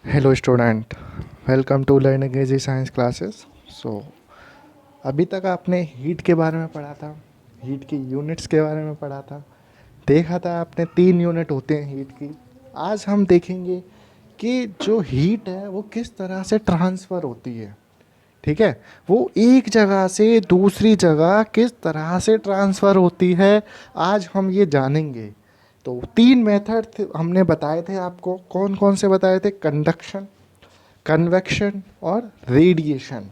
Hello student, welcome to learning easy science classes. So अभी तक आपने हीट के बारे में पढ़ा था, हीट की यूनिट्स के बारे में पढ़ा था, देखा था आपने 3 यूनिट होते हैं हीट की। आज हम देखेंगे कि जो हीट है वो किस तरह से ट्रांसफ़र होती है। ठीक है, वो एक जगह से दूसरी जगह किस तरह से ट्रांसफ़र होती है, आज हम ये जानेंगे। तो 3 मेथड हमने बताए थे आपको, कौन कौन से बताए थे? कंडक्शन, कन्वेक्शन और रेडिएशन।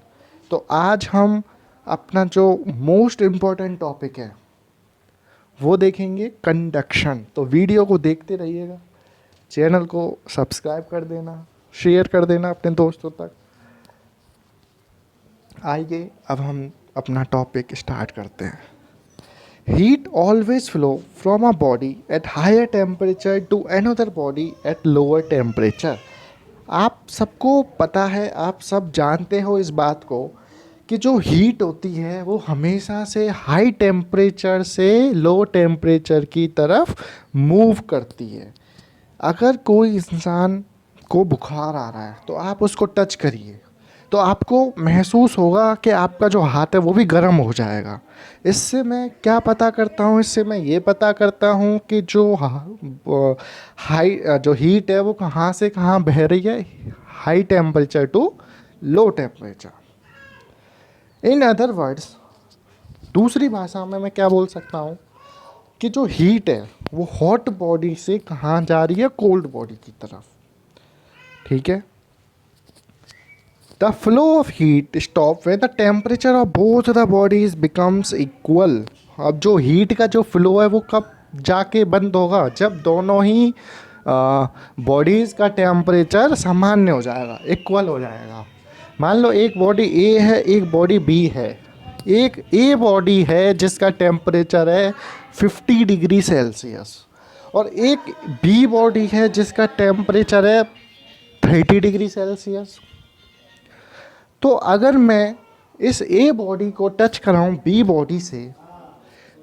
तो आज हम अपना जो मोस्ट इम्पॉर्टेंट टॉपिक है वो देखेंगे, कंडक्शन। तो वीडियो को देखते रहिएगा, चैनल को सब्सक्राइब कर देना, शेयर कर देना अपने दोस्तों तक। आइए अब हम अपना टॉपिक स्टार्ट करते हैं। Heat always flow from a body at higher temperature to another body at lower temperature. आप सबको पता है, आप सब जानते हो इस बात को कि जो हीट होती है वो हमेशा से हाई टेम्परेचर से लो टेम्परेचर की तरफ मूव करती है। अगर कोई इंसान को बुखार आ रहा है तो आप उसको टच करिए तो आपको महसूस होगा कि आपका जो हाथ है वो भी गर्म हो जाएगा। इससे मैं क्या पता करता हूँ? इससे मैं ये पता करता हूँ कि जो हाई जो हीट है वो कहाँ से कहाँ बह रही है, high temperature to low temperature. In other words, दूसरी भाषा में मैं क्या बोल सकता हूँ कि जो हीट है वो हॉट बॉडी से कहाँ जा रही है, कोल्ड बॉडी की तरफ। ठीक है, the flow of heat stop when the temperature of both the bodies becomes equal. अब जो हीट का जो फ्लो है वो कब जाके बंद होगा? जब दोनों ही बॉडीज़ का टेम्परेचर सामान्य हो जाएगा, इक्वल हो जाएगा। मान लो एक बॉडी ए है, एक बॉडी बी है। एक ए बॉडी है जिसका टेम्परेचर है 50 डिग्री सेल्सियस और एक बी बॉडी है जिसका टेम्परेचर है 30 डिग्री सेल्सियस। तो अगर मैं इस ए बॉडी को टच कराऊं बी बॉडी से,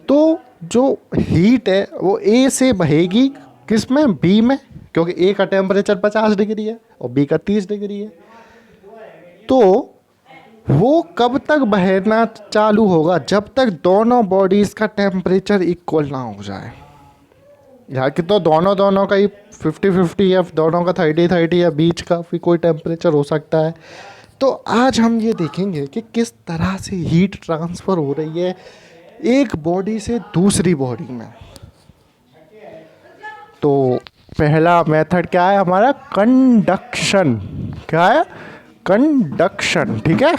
तो जो हीट है वो ए से बहेगी किस में? बी में, क्योंकि ए का टेम्परेचर 50 डिग्री है और बी का 30 डिग्री है। तो वो कब तक बहना चालू होगा? जब तक दोनों बॉडीज़ का टेम्परेचर इक्वल ना हो जाए। यहाँ कि तो दोनों दोनों का ही 50-50 या दोनों का 30-30 या बीच का भी कोई टेम्परेचर हो सकता है। तो आज हम ये देखेंगे कि किस तरह से हीट ट्रांसफ़र हो रही है एक बॉडी से दूसरी बॉडी में। तो पहला मेथड क्या है हमारा? कंडक्शन। क्या है? कंडक्शन। ठीक है,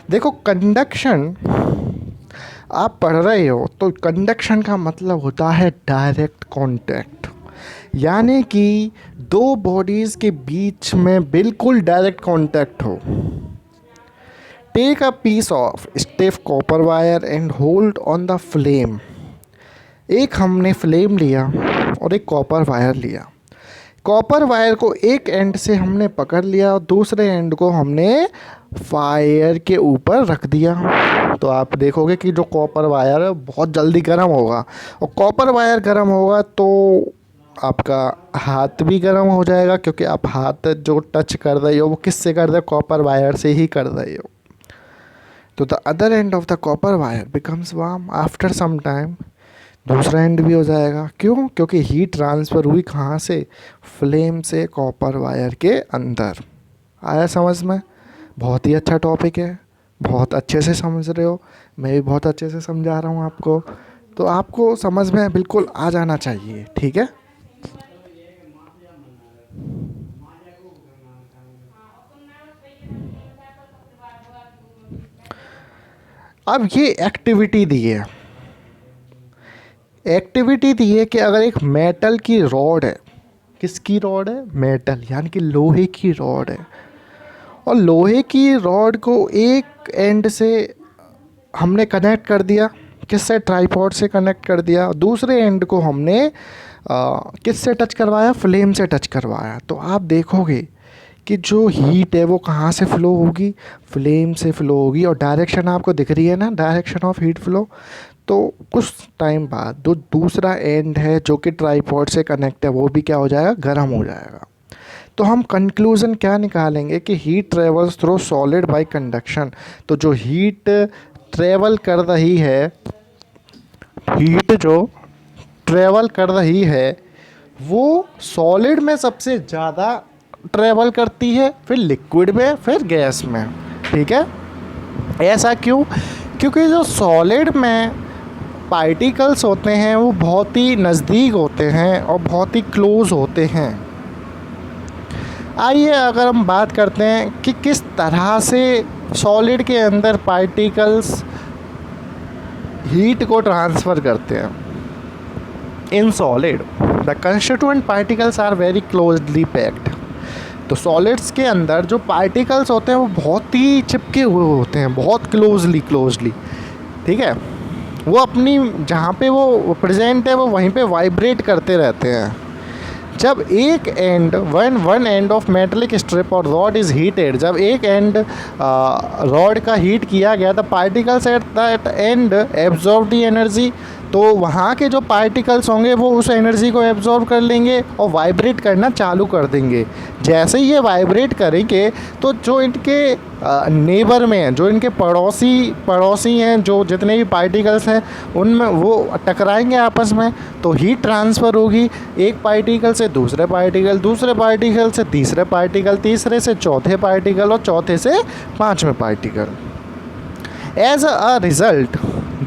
देखो कंडक्शन आप पढ़ रहे हो तो कंडक्शन का मतलब होता है डायरेक्ट कांटेक्ट, यानी कि दो बॉडीज़ के बीच में बिल्कुल डायरेक्ट कांटेक्ट हो। Take a piece of stiff copper wire and hold on the flame. एक हमने फ्लेम लिया और एक कॉपर वायर लिया। कॉपर वायर को एक एंड से हमने पकड़ लिया और दूसरे एंड को हमने फायर के ऊपर रख दिया। तो आप देखोगे कि जो कॉपर वायर है बहुत जल्दी गर्म होगा, और कॉपर वायर गर्म होगा तो आपका हाथ भी गर्म हो जाएगा, क्योंकि आप हाथ जो टच कर रहे हो वो किससे कर रहे हो? कॉपर वायर से ही कर रहे हो। तो the other end of the copper wire becomes warm after some time. दूसरा एंड भी हो जाएगा। क्यों? क्योंकि हीट ट्रांसफ़र हुई कहाँ से? फ्लेम से कॉपर वायर के अंदर। आया समझ में? बहुत ही अच्छा टॉपिक है, बहुत अच्छे से समझ रहे हो, मैं भी बहुत अच्छे से समझा रहा हूँ आपको। तो आपको समझ में बिल्कुल आ जाना चाहिए। ठीक है, अब ये एक्टिविटी दी है, एक्टिविटी दी है कि अगर एक मेटल की रॉड है, किसकी रॉड है? मेटल, यानी कि लोहे की रॉड है, और लोहे की रॉड को एक एंड से हमने कनेक्ट कर दिया, किससे? ट्राइपॉड से कनेक्ट कर दिया। दूसरे एंड को हमने किससे टच करवाया? फ्लेम से टच करवाया। तो आप देखोगे कि जो हीट है वो कहाँ से फ़्लो होगी? फ्लेम से फ़्लो होगी। और डायरेक्शन आपको दिख रही है ना, डायरेक्शन ऑफ हीट फ्लो। तो कुछ टाइम बाद जो दूसरा एंड है जो कि ट्राइपॉड से कनेक्ट है वो भी क्या हो जाएगा, गर्म हो जाएगा। तो हम कंक्लूज़न क्या निकालेंगे कि heat travels through solid bye conduction. तो जो हीट ट्रेवल कर रही है, हीट जो ट्रेवल कर रही है वो सॉलिड में सबसे ज़्यादा ट्रेवल करती है, फिर लिक्विड में, फिर गैस में। ठीक है, ऐसा क्यों? क्योंकि जो सॉलिड में पार्टिकल्स होते हैं वो बहुत ही नज़दीक होते हैं और बहुत ही क्लोज होते हैं। आइए अगर हम बात करते हैं कि किस तरह से सॉलिड के अंदर पार्टिकल्स हीट को ट्रांसफ़र करते हैं। In solid the constituent particles are very closely packed. तो सॉलिड्स के अंदर जो पार्टिकल्स होते हैं वो बहुत ही चिपके हुए होते हैं, बहुत क्लोजली। ठीक है, वो अपनी जहाँ पे वो प्रेजेंट है वो वहीं पे वाइब्रेट करते रहते हैं। जब एक and one end of metallic strip और रॉड इज़ हीटेड, जब एक एंड रॉड का हीट किया गया, the particles at that and absorb the energy. तो वहाँ के जो पार्टिकल्स होंगे वो उस एनर्जी को एब्जॉर्ब कर लेंगे और वाइब्रेट करना चालू कर देंगे। जैसे ही ये वाइब्रेट करेंगे तो जो इनके नेबर में हैं, जो इनके पड़ोसी हैं, जो जितने भी पार्टिकल्स हैं उनमें वो टकराएंगे आपस में, तो हीट ट्रांसफ़र होगी एक पार्टिकल से दूसरे पार्टिकल, दूसरे पार्टिकल से तीसरे पार्टिकल, तीसरे से चौथे पार्टिकल और चौथे से पाँचवें particle. As a result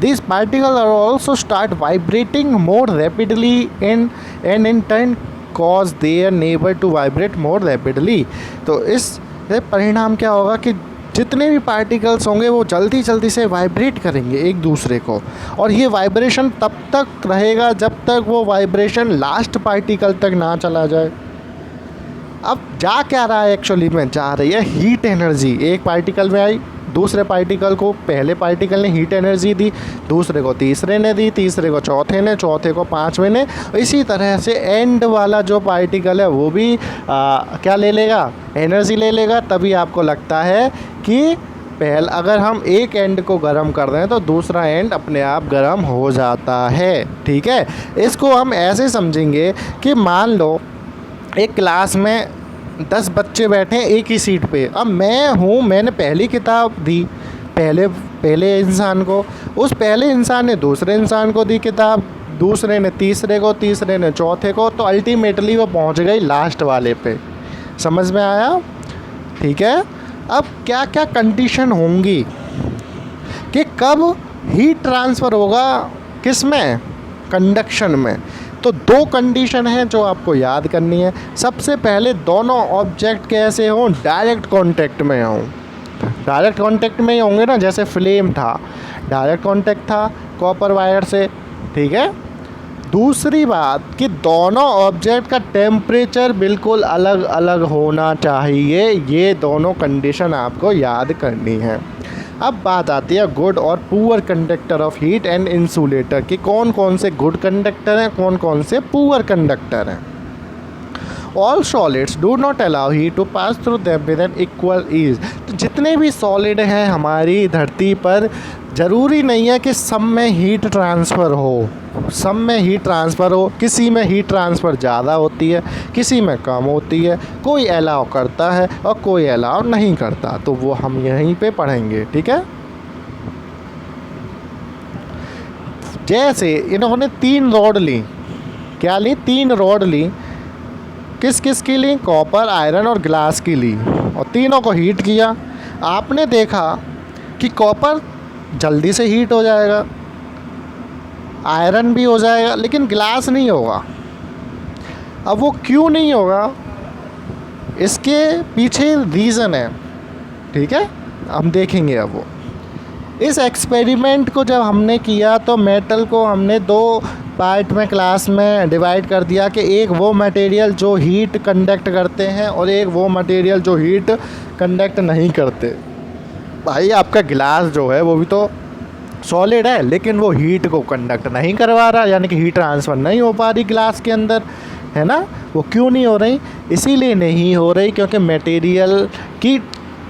these particles are also start vibrating more rapidly and in turn cause their neighbor to vibrate more rapidly। तो इस परिणाम क्या होगा कि जितने भी पार्टिकल्स होंगे वो जल्दी से वाइब्रेट करेंगे एक दूसरे को, और ये वाइब्रेशन तब तक रहेगा जब तक वो वाइब्रेशन लास्ट पार्टिकल तक ना चला जाए। अब जा क्या रहा है एक्चुअली में, जा रही है हीट एनर्जी। एक पार्टिकल में आई, दूसरे पार्टिकल को पहले पार्टिकल ने हीट एनर्जी दी, दूसरे को तीसरे ने दी, तीसरे को चौथे ने, चौथे को पाँचवें ने। इसी तरह से एंड वाला जो पार्टिकल है वो भी क्या ले लेगा, एनर्जी ले लेगा। तभी आपको लगता है कि पहले अगर हम एक एंड को गर्म कर रहे हैं तो दूसरा एंड अपने आप गर्म हो जाता है। ठीक है, इसको हम ऐसे समझेंगे कि मान लो एक क्लास में 10 बच्चे बैठे हैं एक ही सीट पे। अब मैं हूँ, मैंने पहली किताब दी पहले इंसान को, उस पहले इंसान ने दूसरे इंसान को दी किताब, दूसरे ने तीसरे को, तीसरे ने चौथे को, तो अल्टीमेटली वो पहुँच गई लास्ट वाले पे। समझ में आया? ठीक है, अब क्या क्या कंडीशन होंगी कि कब हीट ट्रांसफ़र होगा, किस में, कंडक्शन में। तो दो कंडीशन हैं जो आपको याद करनी है। सबसे पहले दोनों ऑब्जेक्ट कैसे हों, डायरेक्ट कांटेक्ट में हों। डायरेक्ट कांटेक्ट में ही होंगे ना, जैसे फ्लेम था, डायरेक्ट कांटेक्ट था कॉपर वायर से। ठीक है, दूसरी बात कि दोनों ऑब्जेक्ट का टेम्परेचर बिल्कुल अलग अलग होना चाहिए। ये दोनों कंडीशन आपको याद करनी है। अब बात आती है गुड और poor conductor of heat and insulator कि कौन कौन से गुड कंडक्टर हैं, कौन कौन से पुअर कंडक्टर हैं। All solids do not allow heat to pass through them with an equal ease. तो जितने भी सॉलिड हैं हमारी धरती पर, ज़रूरी नहीं है कि सब में हीट ट्रांसफ़र हो, सब में हीट ट्रांसफ़र हो। किसी में हीट ट्रांसफ़र ज़्यादा होती है, किसी में कम होती है, कोई अलाउ करता है और कोई अलाउ नहीं करता। तो वो हम यहीं पे पढ़ेंगे। ठीक है, जैसे इन्होंने 3 रॉड ली, क्या ली, 3 रॉड ली। किस किस की ली, कॉपर, आयरन और ग्लास की ली, और तीनों को हीट किया। आपने देखा कि कॉपर जल्दी से हीट हो जाएगा, आयरन भी हो जाएगा, लेकिन ग्लास नहीं होगा। अब वो क्यों नहीं होगा, इसके पीछे रीज़न है। ठीक है, हम देखेंगे अब वो। इस एक्सपेरिमेंट को जब हमने किया तो मेटल को हमने 2 पार्ट में क्लास में डिवाइड कर दिया कि एक वो मटेरियल जो हीट कंडक्ट करते हैं और एक वो मटेरियल जो हीट कंडक्ट नहीं करते। भाई आपका गिलास जो है वो भी तो सॉलिड है, लेकिन वो हीट को कंडक्ट नहीं करवा रहा, यानी कि हीट ट्रांसफ़र नहीं हो पा रही ग्लास के अंदर, है ना। वो क्यों नहीं हो रही, इसीलिए नहीं हो रही क्योंकि मटेरियल की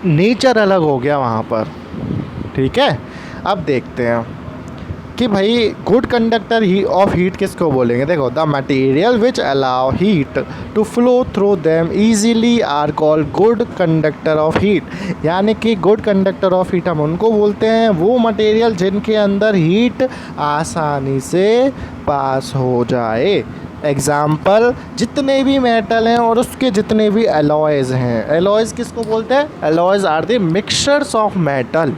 नेचर अलग हो गया वहाँ पर। ठीक है, अब देखते हैं कि भाई गुड कंडक्टर ही ऑफ हीट किसको बोलेंगे। देखो, the material which allow heat to flow through them easily are called good conductor of heat. यानी कि गुड कंडक्टर ऑफ हीट हम उनको बोलते हैं वो मटेरियल जिनके अंदर हीट आसानी से पास हो जाए। एग्जाम्पल, जितने भी मेटल हैं और उसके जितने भी एलॉयज़ हैं। एलॉयज़ किसको बोलते हैं? Alloys are the mixtures of metal.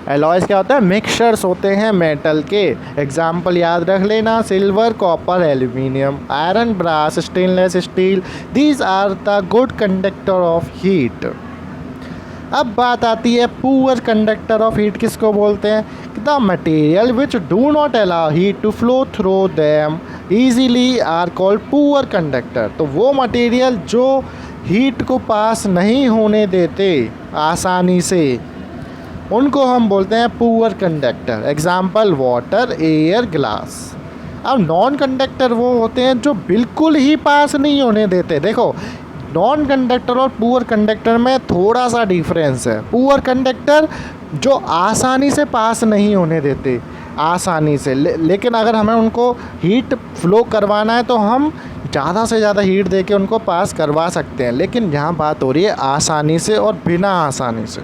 Alloys क्या होता है? मिक्सचर्स होते हैं मेटल के। एग्जाम्पल याद रख लेना, silver, copper, aluminium, iron, brass, stainless steel, these are the good conductor of heat. अब बात आती है पुअर कंडक्टर ऑफ हीट किसको बोलते हैं? The material which do not allow heat to flow through them easily are called poor conductor. तो वो material जो हीट को पास नहीं होने देते आसानी से, उनको हम बोलते हैं poor conductor. Example, water, air, glass. अब नॉन कंडक्टर वो होते हैं जो बिल्कुल ही पास नहीं होने देते। देखो, नॉन कंडक्टर और पुअर कंडक्टर में थोड़ा सा डिफरेंस है। पुअर कंडक्टर जो आसानी से पास नहीं होने देते आसानी से, लेकिन अगर हमें उनको हीट फ्लो करवाना है तो हम ज़्यादा से ज़्यादा हीट देके उनको पास करवा सकते हैं। लेकिन यहाँ बात हो रही है आसानी से और बिना आसानी से।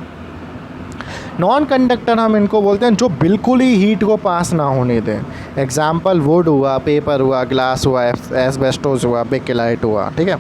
नॉन कंडक्टर हम इनको बोलते हैं जो बिल्कुल ही हीट को पास ना होने दें। एग्जाम्पल, वुड हुआ, पेपर हुआ, ग्लास हुआ, एस्बेस्टोस हुआ, बेकेलाइट हुआ। ठीक है।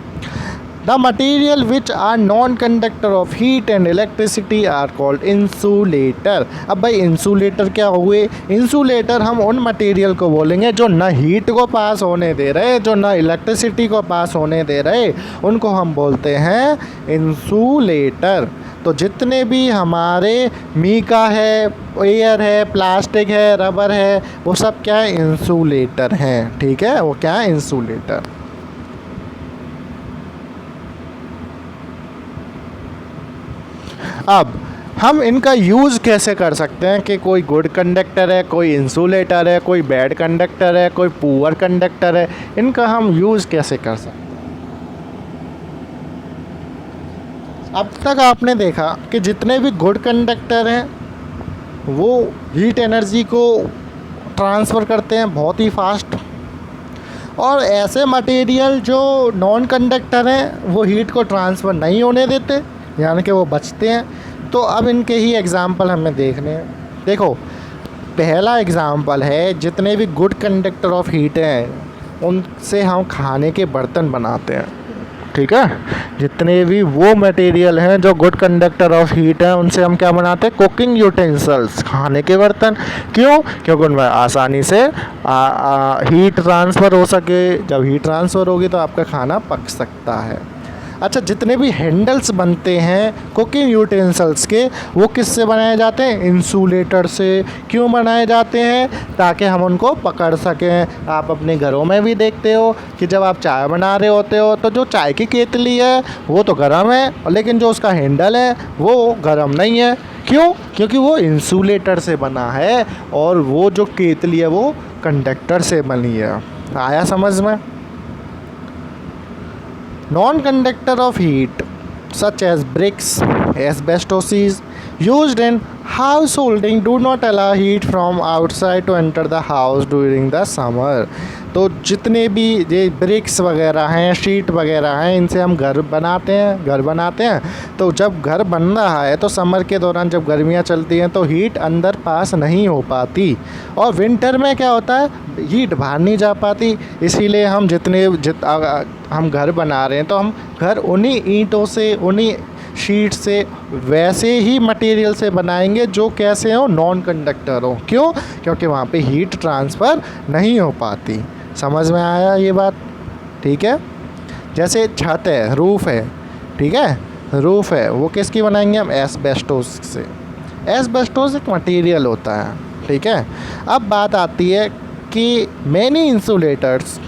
The material which are non conductor of heat and electricity are called insulator. अब भाई इंसुलेटर क्या हुए? इंसुलेटर हम उन मटेरियल को बोलेंगे जो ना हीट को पास होने दे रहे, जो ना इलेक्ट्रिसिटी को पास होने दे रहे, उनको हम बोलते हैं इंसुलेटर। तो जितने भी हमारे मीका है, एयर है, प्लास्टिक है, रबर है, वो सब क्या है? इंसुलेटर हैं। ठीक है, वो क्या है? इंसुलेटर। अब हम इनका यूज़ कैसे कर सकते हैं कि कोई गुड कंडक्टर है, कोई इंसुलेटर है, कोई बैड कंडक्टर है, कोई पुअर कंडक्टर है, इनका हम यूज़ कैसे कर सकते हैं? अब तक आपने देखा कि जितने भी गुड कंडक्टर हैं वो हीट एनर्जी को ट्रांसफ़र करते हैं बहुत ही फास्ट, और ऐसे मटेरियल जो नॉन कंडक्टर हैं वो हीट को ट्रांसफ़र नहीं होने देते, यानी कि वो बचते हैं। तो अब इनके ही एग्ज़ाम्पल हमें देखने हैं। देखो, पहला एग्ज़ाम्पल है, जितने भी गुड कंडक्टर ऑफ हीट हैं उनसे हम खाने के बर्तन बनाते हैं। ठीक है, जितने भी वो मटेरियल हैं जो गुड कंडक्टर ऑफ हीट हैं उनसे हम क्या बनाते हैं? कुकिंग यूटेंसिल्स, खाने के बर्तन। क्यों? क्योंकि उनमें आसानी से हीट ट्रांसफ़र हो सके। जब हीट ट्रांसफ़र होगी तो आपका खाना पक सकता है। अच्छा, जितने भी हैंडल्स बनते हैं कुकिंग यूटेंसिल्स के, वो किससे बनाए जाते हैं? इंसुलेटर से। क्यों बनाए जाते हैं? ताकि हम उनको पकड़ सकें। आप अपने घरों में भी देखते हो कि जब आप चाय बना रहे होते हो तो जो चाय की केतली है वो तो गर्म है, लेकिन जो उसका हैंडल है वो गर्म नहीं है। क्यों? क्योंकि वो इंसुलेटर से बना है और वो जो केतली है वो कंडक्टर से बनी है। आया समझ में? Non-conductor of heat such as bricks, asbestosis used in householding do not allow heat from outside to enter the house during the summer। तो जितने भी ये ब्रिक्स वगैरह हैं, शीट वगैरह हैं, इनसे हम घर बनाते हैं। तो जब घर बन रहा है तो समर के दौरान जब गर्मियाँ चलती हैं तो हीट अंदर पास नहीं हो पाती, और विंटर में क्या होता है? हीट बाहर नहीं जा पाती। इसीलिए हम हम घर बना रहे हैं तो हम घर उन्हीं ईंटों से, उन्हीं शीट से, वैसे ही मटेरियल से बनाएंगे जो कैसे हो? नॉन कंडक्टर हो। क्यों? क्योंकि वहाँ पे हीट ट्रांसफ़र नहीं हो पाती। समझ में आया ये बात? ठीक है। जैसे छत है, रूफ़ है, ठीक है, रूफ़ है, वो किसकी बनाएंगे हम? एस्बेस्टोस से। एस्बेस्टोस एक मटेरियल होता है। ठीक है। अब बात आती है कि many insulators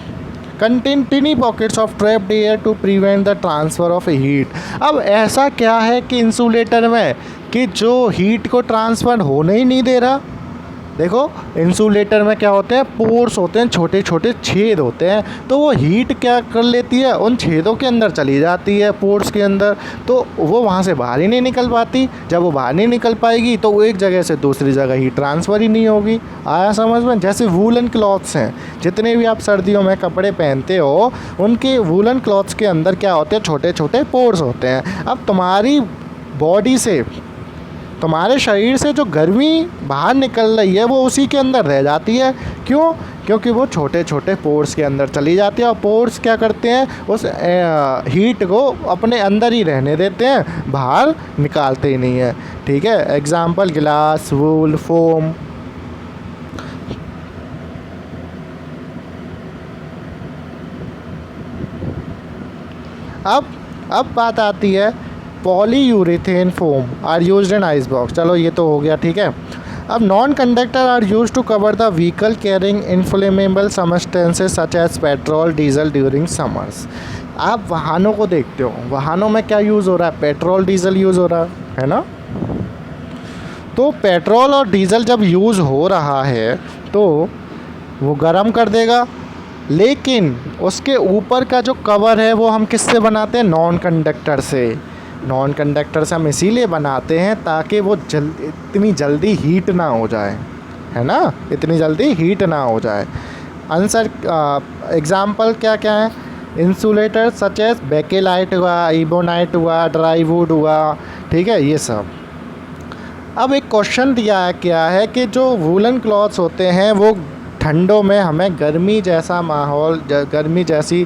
contain tiny pockets of trapped air to prevent the transfer of heat. अब ऐसा क्या है कि इंसुलेटर में कि जो हीट को ट्रांसफ़र होने ही नहीं दे रहा? देखो इंसुलेटर में क्या होते हैं, पोर्स होते हैं, छोटे छोटे छेद होते हैं, तो वो हीट क्या कर लेती है, उन छेदों के अंदर चली जाती है, पोर्स के अंदर, तो वो वहाँ से बाहर ही नहीं निकल पाती। जब वो बाहर नहीं निकल पाएगी तो वो एक जगह से दूसरी जगह हीट ट्रांसफ़र ही नहीं होगी। आया समझ में? जैसे वूलन क्लॉथ्स हैं, जितने भी आप सर्दियों में कपड़े पहनते हो, उनके वूलन क्लॉथ्स के अंदर क्या होते हैं, छोटे छोटे पोर्स होते हैं। अब तुम्हारी बॉडी से, तुम्हारे शरीर से जो गर्मी बाहर निकल रही है वो उसी के अंदर रह जाती है। क्यों? क्योंकि वो छोटे छोटे पोर्स के अंदर चली जाती है, और पोर्स क्या करते हैं, उस हीट को अपने अंदर ही रहने देते हैं, बाहर निकालते ही नहीं है। ठीक है, एग्जाम्पल ग्लास, वूल, फोम। अब बात आती है polyurethane foam are used in ice box. चलो ये तो हो गया, ठीक है। अब non conductor are used to cover the vehicle carrying inflammable substances such as petrol, diesel during summers. आप वाहनों को देखते हो, वाहनों में क्या यूज़ हो रहा है, पेट्रोल डीजल यूज़ हो रहा है ना। तो पेट्रोल और डीजल जब यूज़ हो रहा है तो वो गर्म कर देगा, लेकिन उसके ऊपर का जो कवर है वो हम किससे बनाते हैं, नॉन कंडक्टर से। नॉन कंडक्टर से हम इसीलिए बनाते हैं ताकि वो इतनी जल्दी हीट ना हो जाए, है ना, इतनी जल्दी हीट ना हो जाए। आंसर एग्जाम्पल क्या क्या है, इंसुलेटर सच एज बेकेलाइट हुआ, इबोनाइट हुआ, ड्राई वुड हुआ, ठीक है, ये सब। अब एक क्वेश्चन दिया है क्या है कि जो वूलन क्लॉथ्स होते हैं वो ठंडों में हमें गर्मी जैसा माहौल, गर्मी जैसी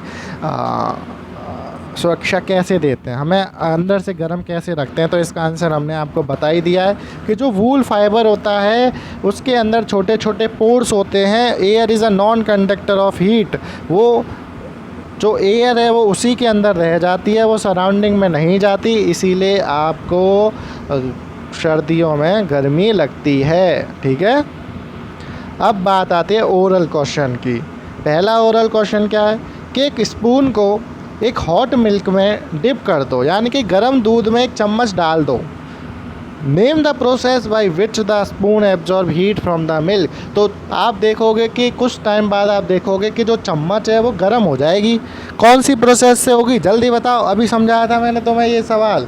सुरक्षा कैसे देते हैं, हमें अंदर से गर्म कैसे रखते हैं। तो इसका आंसर हमने आपको बता ही दिया है कि जो वूल फाइबर होता है उसके अंदर छोटे छोटे पोर्स होते हैं। Air is a non conductor of heat. वो जो एयर है वो उसी के अंदर रह जाती है, वो सराउंडिंग में नहीं जाती, इसीलिए आपको सर्दियों में गर्मी लगती है। ठीक है, अब बात आती है ओरल क्वेश्चन की। पहला ओरल क्वेश्चन क्या है कि एक स्पून को एक हॉट मिल्क में डिप कर दो, यानी कि गर्म दूध में एक चम्मच डाल दो। Name the process by which the spoon absorb heat from the milk. तो आप देखोगे कि कुछ टाइम बाद आप देखोगे कि जो चम्मच है वो गर्म हो जाएगी। कौन सी प्रोसेस से होगी, जल्दी बताओ, अभी समझाया था मैंने तुम्हें ये सवाल।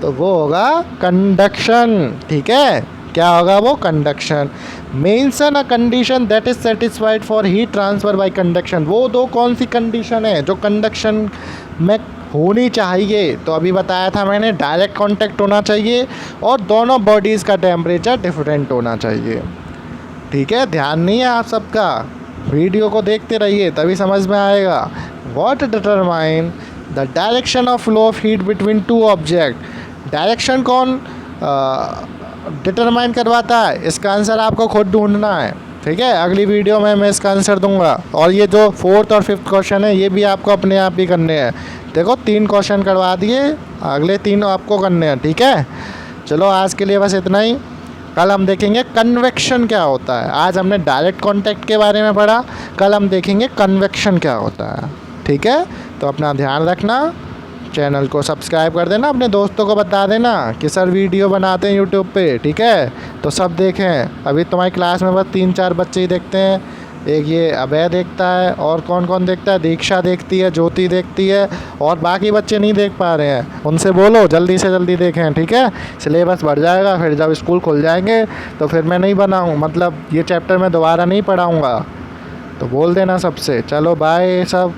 तो वो होगा कंडक्शन। ठीक है, क्या होगा वो, conduction. Mention a condition that is satisfied for heat transfer by conduction. वो दो कौन सी कंडीशन है जो कंडक्शन में होनी चाहिए, तो अभी बताया था मैंने, डायरेक्ट कांटेक्ट होना चाहिए और दोनों बॉडीज़ का टेम्परेचर डिफरेंट होना चाहिए। ठीक है, ध्यान नहीं है आप सबका, वीडियो को देखते रहिए तभी समझ में आएगा। What determine the direction of flow of heat between two object. Direction कौन डिटरमाइन करवाता है, इसका आंसर आपको खुद ढूंढना है। ठीक है, अगली वीडियो में मैं इसका आंसर दूंगा। और ये जो 4th और 5th क्वेश्चन है ये भी आपको अपने आप ही करने हैं। देखो 3 क्वेश्चन करवा दिए, अगले 3 आपको करने हैं। ठीक है, चलो आज के लिए बस इतना ही। कल हम देखेंगे कन्वेक्शन क्या होता है। आज हमने डायरेक्ट कांटेक्ट के बारे में पढ़ा, कल हम देखेंगे कन्वेक्शन क्या होता है। ठीक है, तो अपना ध्यान रखना, चैनल को सब्सक्राइब कर देना, अपने दोस्तों को बता देना कि सर वीडियो बनाते हैं यूट्यूब पे। ठीक है, तो सब देखें। अभी तुम्हारी क्लास में बस 3-4 बच्चे ही देखते हैं, एक ये अभय देखता है, और कौन कौन देखता है, दीक्षा देखती है, ज्योति देखती है, और बाकी बच्चे नहीं देख पा रहे हैं। उनसे बोलो जल्दी से जल्दी देखें। ठीक है, सिलेबस बढ़ जाएगा, फिर जब स्कूल खुल जाएंगे तो फिर मैं नहीं बनाऊँ, मतलब ये चैप्टर मैं दोबारा नहीं पढ़ाऊँगा, तो बोल देना सबसे। चलो बाय सब।